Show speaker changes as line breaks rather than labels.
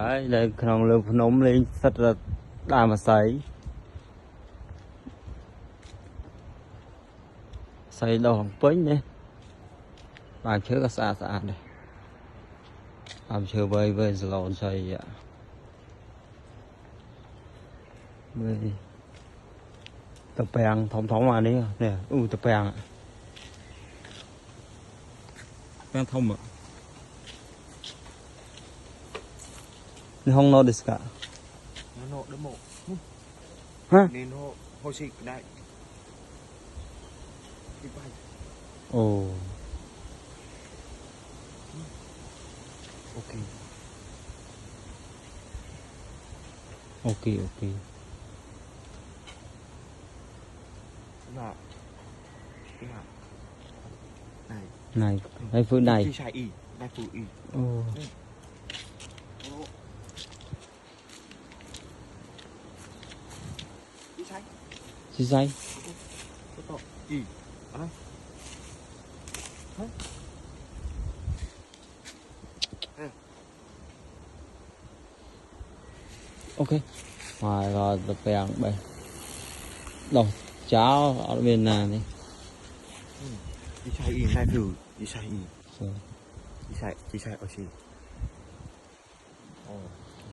đấy đây không lượm nôm lên rất là đà mà xây đầu hàng pính nhé làm chưa có xa xa này làm chưa với lộn xây ạ với tập bèn thống mà đi nè tập bèn ạ bèn thông ạ không nó được cả
nó đỡ mộ
hả
nên hồi xịt đại
ồ
ok là cái
này đây phương này
chi sai y đây phụ y
chi sai
y ở đây
ok rồi tập bèn đây đâu cháo ở bên nào đi
chi sai y đây thử chi sai y chi sai ở chi